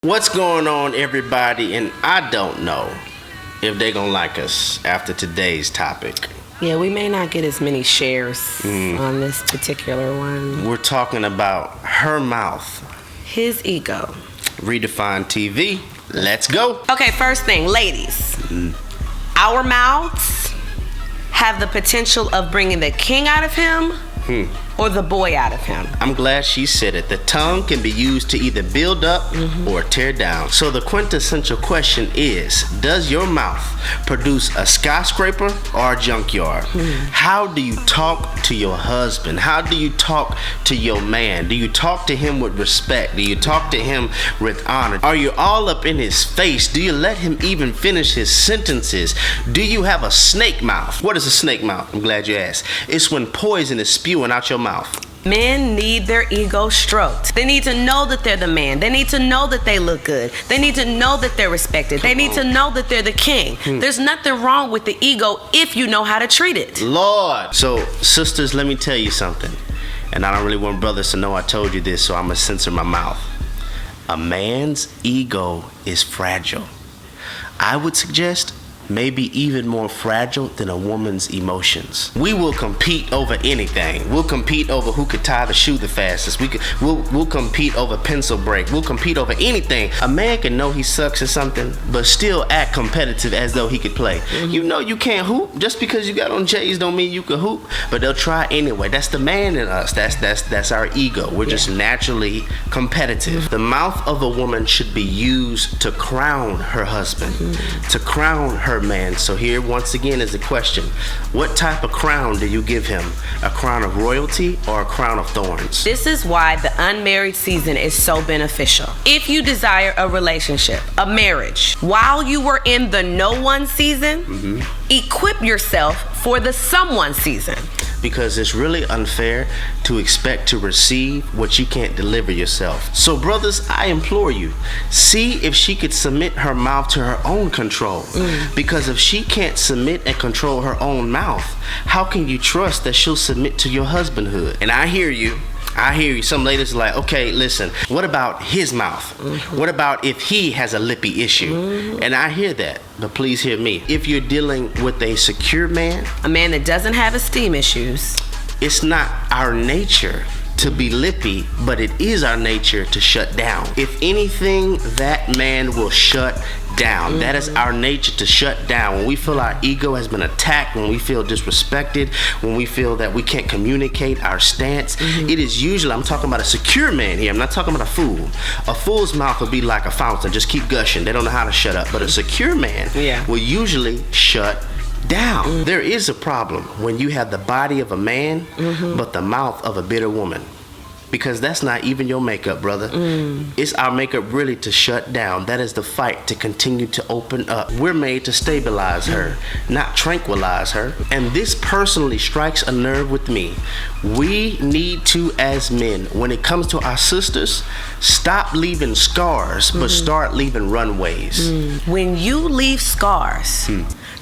What's going on, everybody? And I don't know if they're gonna like us after today's topic. Yeah, we may not get as many shares on this particular one. We're talking about her mouth. His ego. Redefined TV. Let's go. Okay, first thing, ladies. Our mouths have the potential of bringing the king out of him or the boy out of him. I'm glad she said it. The tongue can be used to either build up or tear down. So the quintessential question is, does your mouth produce a skyscraper or a junkyard? How do you talk to your husband? How do you talk to your man? Do you talk to him with respect? Do you talk to him with honor? Are you all up in his face? Do you let him even finish his sentences? Do you have a snake mouth? What is a snake mouth? I'm glad you asked. It's when poison is spewing out your mouth. Men need their ego stroked. They need to know that they're the man. They need to know that they look good. They need to know that they're respected. They need to know that they're the king. There's nothing wrong with the ego if you know how to treat it. Lord. So, sisters, let me tell you something. And I don't really want brothers to know I told you this, so I'm going to censor my mouth. A man's ego is fragile. I would suggest maybe even more fragile than a woman's emotions. We will compete over anything. We'll compete over who could tie the shoe the fastest. We'll compete over pencil break. We'll compete over anything. A man can know he sucks at something, but still act competitive as though he could play. You know you can't hoop. Just because you got on J's don't mean you can hoop, but they'll try anyway. That's the man in us. That's our ego. We're just naturally competitive. The mouth of a woman should be used to crown her husband, to crown her man. So here once again is the question: what type of crown do you give him? A crown of royalty or a crown of thorns? This is why the unmarried season is so beneficial. If you desire a relationship, a marriage, while you were in the no one season, equip yourself for the someone season. Because it's really unfair to expect to receive what you can't deliver yourself. So brothers, I implore you, see if she could submit her mouth to her own control. Because if she can't submit and control her own mouth, how can you trust that she'll submit to your husbandhood? And I hear you. Some ladies are like, okay, listen, what about his mouth? What about if he has a lippy issue? And I hear that, but please hear me. If you're dealing with a secure man, a man that doesn't have esteem issues, it's not our nature to be lippy, but it is our nature to shut down. If anything, that man will shut down. That is our nature, to shut down. When we feel our ego has been attacked, when we feel disrespected, when we feel that we can't communicate our stance, it is usually, I'm talking about a secure man here, I'm not talking about a fool. A fool's mouth will be like a fountain, just keep gushing. They don't know how to shut up. But a secure man will usually shut down. There is a problem when you have the body of a man, but the mouth of a bitter woman. Because that's not even your makeup, brother. It's our makeup really to shut down. That is the fight, to continue to open up. We're made to stabilize her, not tranquilize her. And this personally strikes a nerve with me. We need to, as men, when it comes to our sisters, stop leaving scars, but start leaving runways. When you leave scars,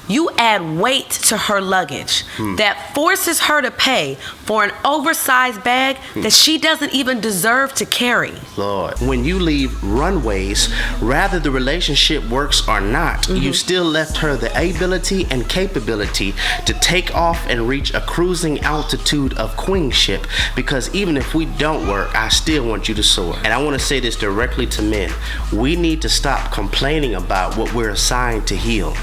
you add weight to her luggage that forces her to pay for an oversized bag that she doesn't even deserve to carry. Lord, when you leave runways, rather the relationship works or not, you still left her the ability and capability to take off and reach a cruising altitude of queenship. Because even if we don't work, I still want you to soar. And I want to say this directly to men. We need to stop complaining about what we're assigned to heal.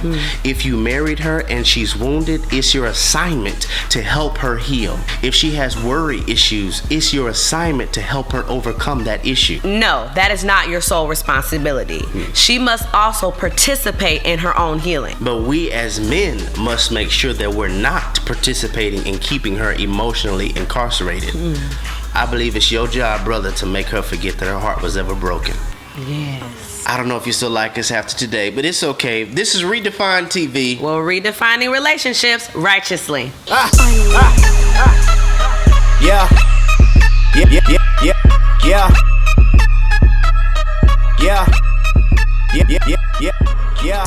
If you married her and she's wounded, it's your assignment to help her heal. If she has worry issues, it's your assignment to help her overcome that issue. No, that is not your sole responsibility. She must also participate in her own healing. But we as men must make sure that we're not participating in keeping her emotionally incarcerated. I believe it's your job, brother, to make her forget that her heart was ever broken. Yes. I don't know if you still like us after today, but it's okay. This is Redefined TV. Well, redefining relationships righteously. Yeah. Yeah, yeah, yeah, yeah. Yeah. Yeah, yeah, yeah, yeah.